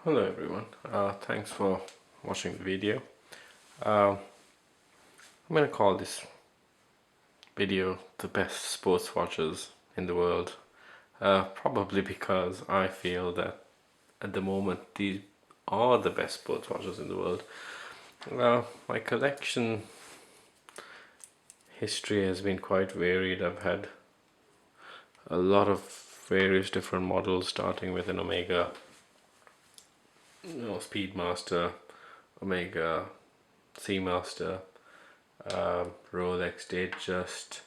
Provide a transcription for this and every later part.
Hello everyone, thanks for watching the video. I'm going to call this video the best sports watches in the world, probably because I feel that at the moment these are the best sports watches in the world. My collection history has been quite varied. I've had a lot of various different models, starting with an Omega, Speedmaster, Omega Seamaster, Rolex Datejust,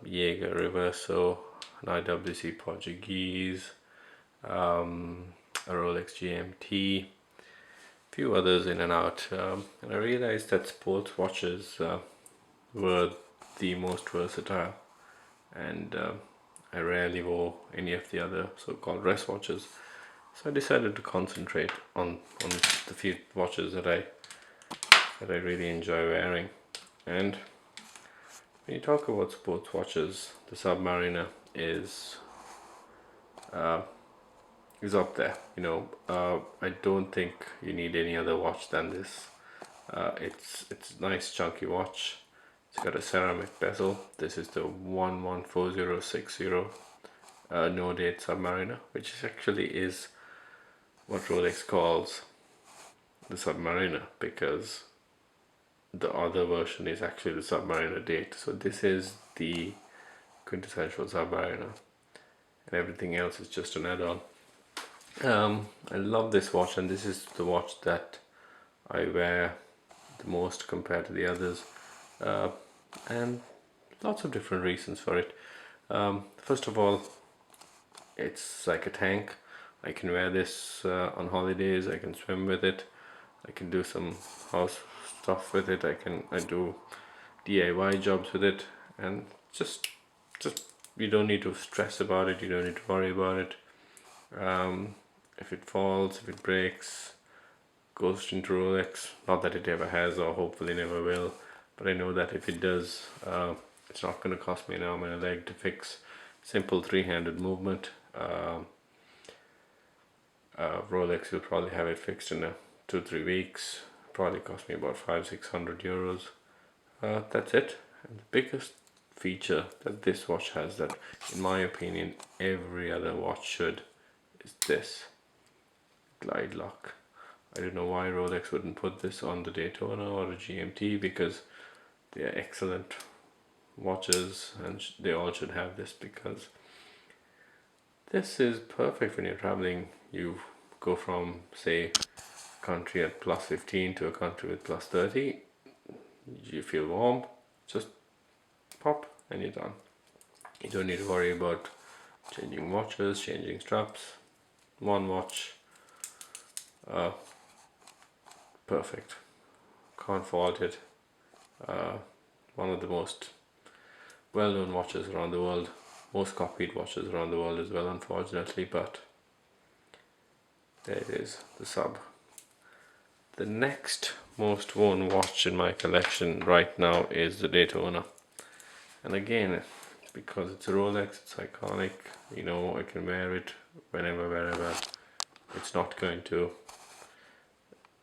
Jaeger Reverso, an IWC Portuguese, a Rolex GMT, a few others in and out. And I realized that sports watches were the most versatile, and I rarely wore any of the other so-called rest watches. So I decided to concentrate on the few watches that I really enjoy wearing. And when you talk about sports watches, the Submariner is up there. I don't think you need any other watch than this. It's a nice chunky watch. It's got a ceramic bezel. This is the 114060 no date Submariner, which actually is what Rolex calls the Submariner, because the other version is actually the Submariner date. So this is the quintessential Submariner, and everything else is just an add-on. I love this watch, and this is the watch that I wear the most compared to the others, and lots of different reasons for it. First of all, it's like a tank. I can wear this on holidays. I can swim with it. I can do some house stuff with it. I do DIY jobs with it, and just you don't need to stress about it. You don't need to worry about it. If it falls, if it breaks, goes into Rolex, not that it ever has or hopefully never will, but I know that if it does, it's not going to cost me an arm and a leg to fix. Simple three-handed movement. Rolex will probably have it fixed in 2-3 weeks. Probably cost me about 500-600 euros. That's it. And the biggest feature that this watch has, that in my opinion every other watch should, is this glide lock. I don't know why Rolex wouldn't put this on the Daytona or the GMT, because they are excellent watches and they all should have this, because this is perfect when you're traveling. You go from, say, a country at plus 15 to a country with plus 30. You feel warm, just pop and you're done. You don't need to worry about changing watches, changing straps. One watch, perfect. Can't fault it. One of the most well-known watches around the world, most copied watches around the world as well, unfortunately, but there it is, the Sub. The next most worn watch in my collection right now is the Daytona, and again, because it's a Rolex, it's iconic. I can wear it whenever, wherever. It's not going to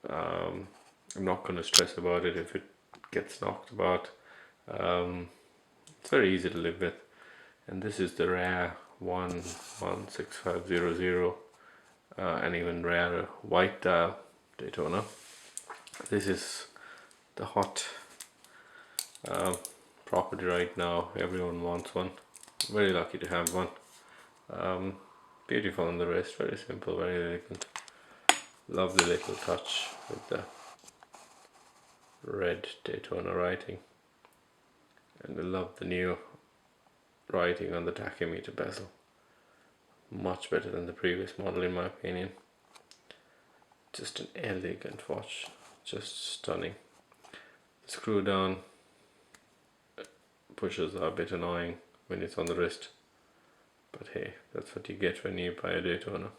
I'm not going to stress about it if it gets knocked about. It's very easy to live with. And this is the rare 116500, and even rarer white dial Daytona. This is the hot property right now. Everyone wants one. Very lucky to have one. Beautiful on the wrist, very simple, very elegant. Love the little touch with the red Daytona writing, and I love the new writing on the tachymeter bezel. Much better than the previous model in my opinion. Just an elegant watch, just stunning. The screw down pushes are a bit annoying when it's on the wrist, but hey, that's what you get when you buy a Daytona.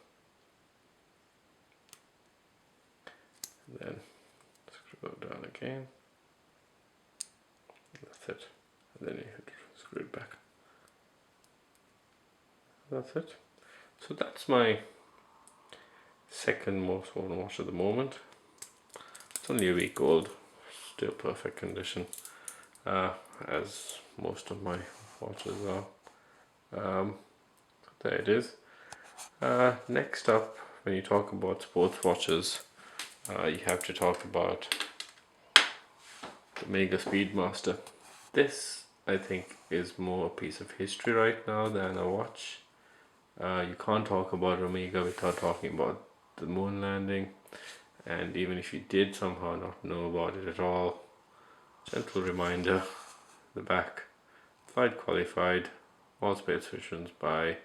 And then screw down again. That's it. And then you have to screw it back. That's it. So that's my second most worn watch at the moment. It's only a week old, still perfect condition, as most of my watches are. There it is. Next up, when you talk about sports watches, you have to talk about the Omega Speedmaster. This, I think, is more a piece of history right now than a watch. You can't talk about Omega without talking about the moon landing, and even if you did somehow not know about it at all, gentle reminder, the back, flight qualified, all space missions by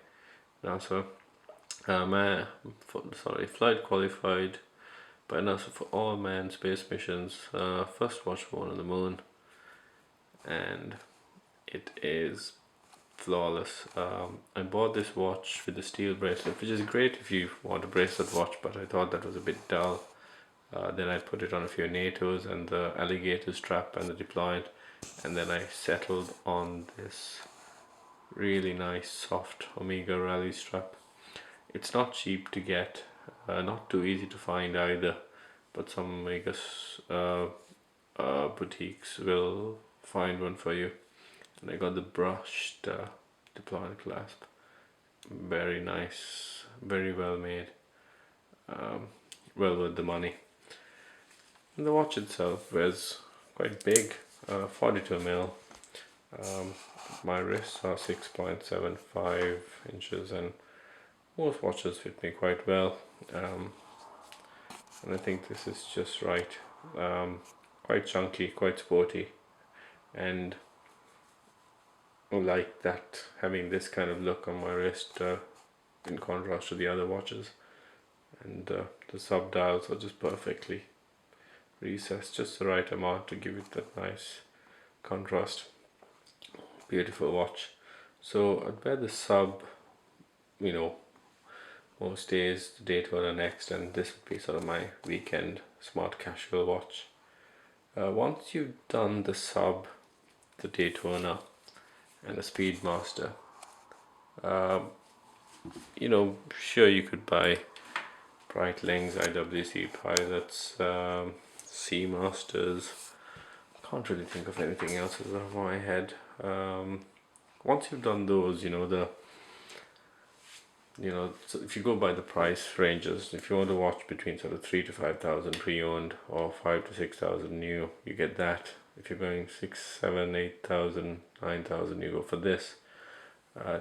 NASA. Flight qualified by NASA for all manned space missions. First watch worn on the moon, and it is flawless. I bought this watch with the steel bracelet, which is great if you want a bracelet watch, but I thought that was a bit dull. Then I put it on a few NATOs and the alligator strap and the deployant, and then I settled on this really nice soft Omega Rally strap. It's not cheap to get, not too easy to find either, but some Omega boutiques will find one for you. And I got the brushed deployant clasp. Very nice, very well made, well worth the money. And the watch itself was quite big, 42mm. My wrists are 6.75 inches, and most watches fit me quite well. And I think this is just right. Quite chunky, quite sporty, and I like that, having this kind of look on my wrist in contrast to the other watches. And the sub dials are just perfectly recessed, just the right amount to give it that nice contrast. Beautiful watch. So I'd wear the sub, most days, the Daytona next, and this would be sort of my weekend smart casual watch. Once you've done the sub, the Daytona, and the Speedmaster, sure, you could buy Breitling's, IWC Pilots, Seamasters. Can't really think of anything else off the top of my head. Once you've done those, so if you go by the price ranges, if you want to watch between sort of 3,000 to 5,000 pre-owned or 5,000 to 6,000 new, you get that. If you're going 6, 7, 8,000, 9,000, you go for this.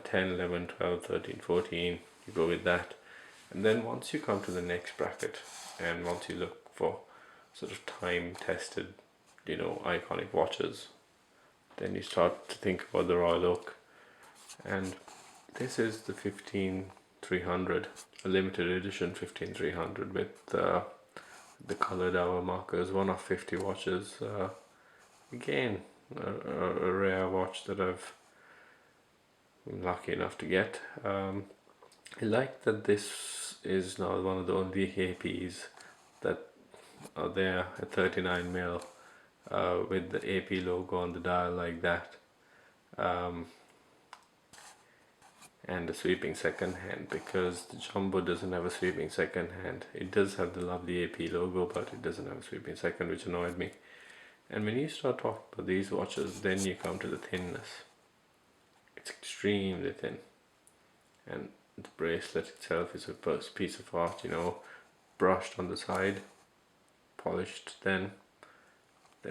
10, 11, 12, 13, 14, you go with that. And then once you come to the next bracket, and once you look for sort of time-tested, iconic watches, then you start to think about the Royal Oak. And this is the 15300, a limited edition 15300 with the colored hour markers, one of 50 watches. Again, a rare watch that I've been lucky enough to get. I like that this is now one of the only APs that are there at 39mm with the AP logo on the dial like that. And a sweeping second hand, because the Jumbo doesn't have a sweeping second hand. It does have the lovely AP logo, but it doesn't have a sweeping second, which annoyed me. And when you start talking about these watches, then you come to the thinness. It's extremely thin, and the bracelet itself is a piece of art, brushed on the side, polished then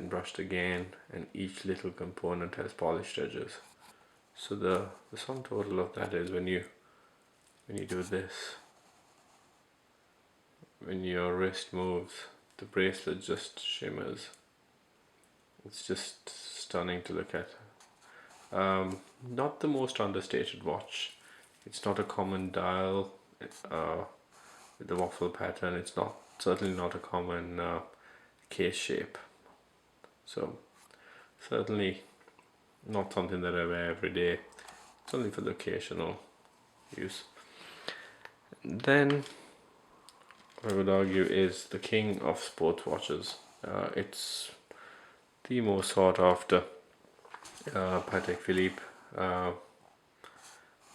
brushed again, and each little component has polished edges. So the sum total of that is when you do this, when your wrist moves, the bracelet just shimmers. It's just stunning to look at. Not the most understated watch. It's not a common dial with the waffle pattern. It's certainly not a common case shape. So certainly not something that I wear every day. It's only for the occasional use. And then I would argue is the king of sports watches. It's the most sought after Patek Philippe.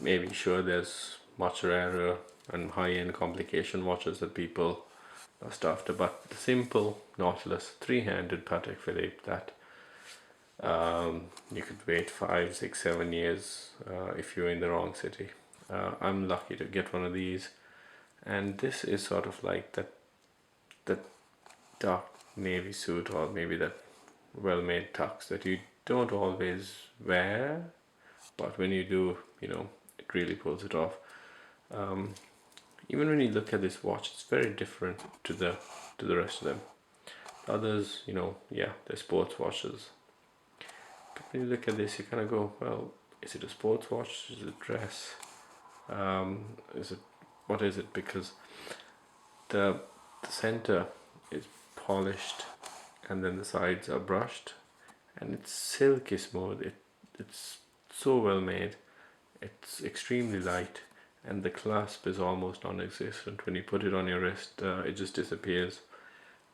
Maybe sure there's much rarer and high-end complication watches that people are after, but the simple Nautilus 3-handed Patek Philippe that you could wait 5, 6, 7 years if you're in the wrong city. I'm lucky to get one of these, and this is sort of like that dark navy suit, or maybe that well-made tux that you don't always wear, but when you do, it really pulls it off. Even when you look at this watch, it's very different to the rest of them. Others, yeah, they're sports watches. But when you look at this, you kind of go, well, is it a sports watch? Is it a dress? What is it? Because the center is polished, and then the sides are brushed, and it's silky smooth. It's so well made. It's extremely light, and the clasp is almost non-existent. When you put it on your wrist, it just disappears.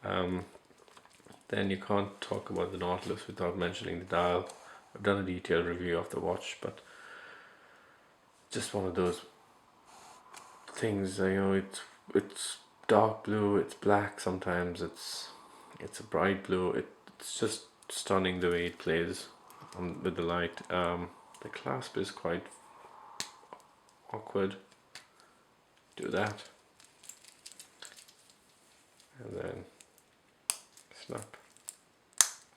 Then you can't talk about the Nautilus without mentioning the dial. I've done a detailed review of the watch, but just one of those things. It's dark blue, it's black. Sometimes it's a bright blue. It's just stunning the way it plays with the light. The clasp is quite awkward. Do that, and then snap,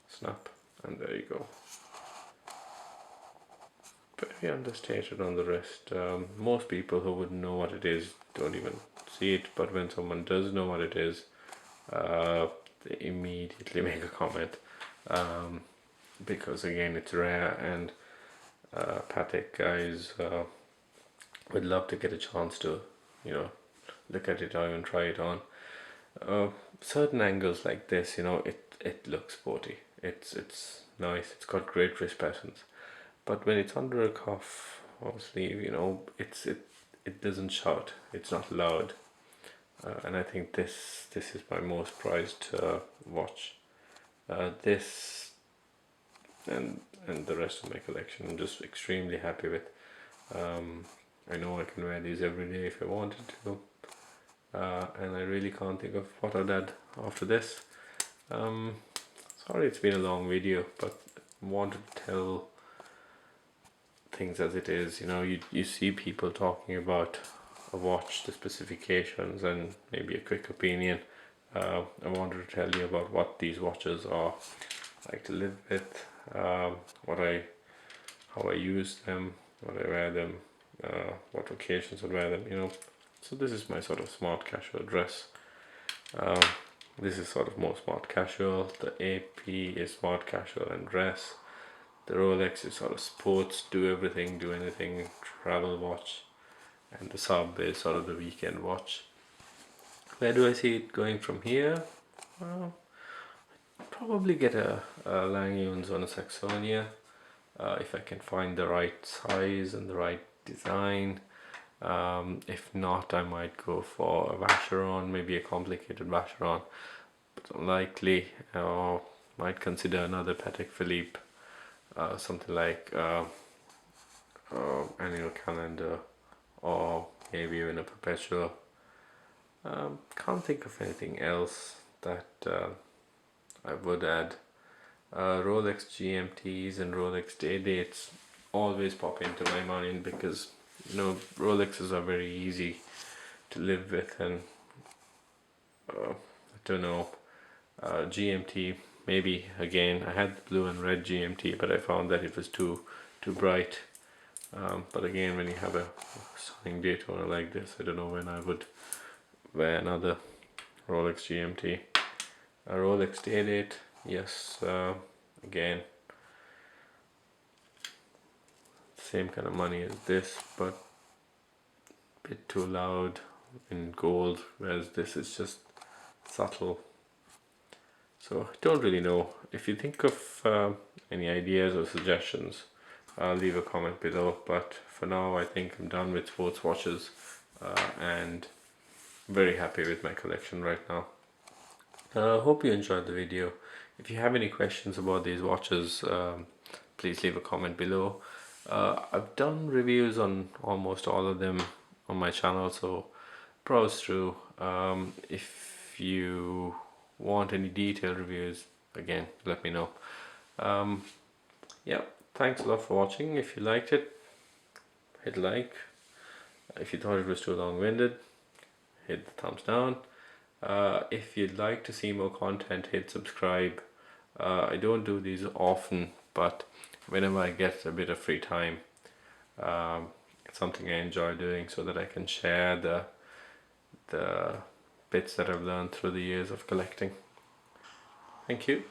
snap, and there you go. Very understated on the wrist. Most people who wouldn't know what it is don't even see it, but when someone does know what it is, they immediately make a comment, because again, it's rare, and Patek guys would love to get a chance to look at it or even try it on. Certain angles like this, it looks sporty. It's nice. It's got great wrist patterns, but when it's under a cuff or sleeve, it doesn't shout. It's not loud, and I think this is my most prized watch. This and the rest of my collection, I'm just extremely happy with. I know I can wear these every day if I wanted to, and I really can't think of what I'd add after this. Sorry it's been a long video, but I wanted to tell things as it is. You see people talking about a watch, the specifications, and maybe a quick opinion. I wanted to tell you about what these watches are like to live with, how I use them, what I wear them, what occasions I wear them. So this is my sort of smart casual dress. This is sort of more smart casual. The AP is smart casual and dress. The Rolex is sort of sports, do everything, do anything, travel watch. And the sub is sort of the weekend watch. Where do I see it going from here? Well, probably get a Lange on a Saxonia, if I can find the right size and the right design. If not, I might go for a Vacheron, maybe a complicated Vacheron, but unlikely. Might consider another Patek Philippe, something like annual calendar, or maybe even a perpetual. Can't think of anything else that I would add. Rolex GMTs and Rolex day dates always pop into my mind, because Rolexes are very easy to live with, and I don't know, GMT, maybe again, I had the blue and red GMT, but I found that it was too bright. But again, when you have a stunning Daytona like this, I don't know when I would wear another Rolex GMT. A Rolex day date, yes, again, same kind of money as this, but a bit too loud in gold, whereas this is just subtle. So I don't really know. If you think of any ideas or suggestions, leave a comment below, but for now I think I'm done with sports watches, and very happy with my collection right now. Hope you enjoyed the video. If you have any questions about these watches, please leave a comment below. I've done reviews on almost all of them on my channel, so browse through. If you want any detailed reviews, again, let me know. Yeah, thanks a lot for watching. If you liked it, hit like. If you thought it was too long-winded, hit the thumbs down. If you'd like to see more content, hit subscribe. I don't do these often, but whenever I get a bit of free time, it's something I enjoy doing so that I can share the bits that I've learned through the years of collecting. Thank you.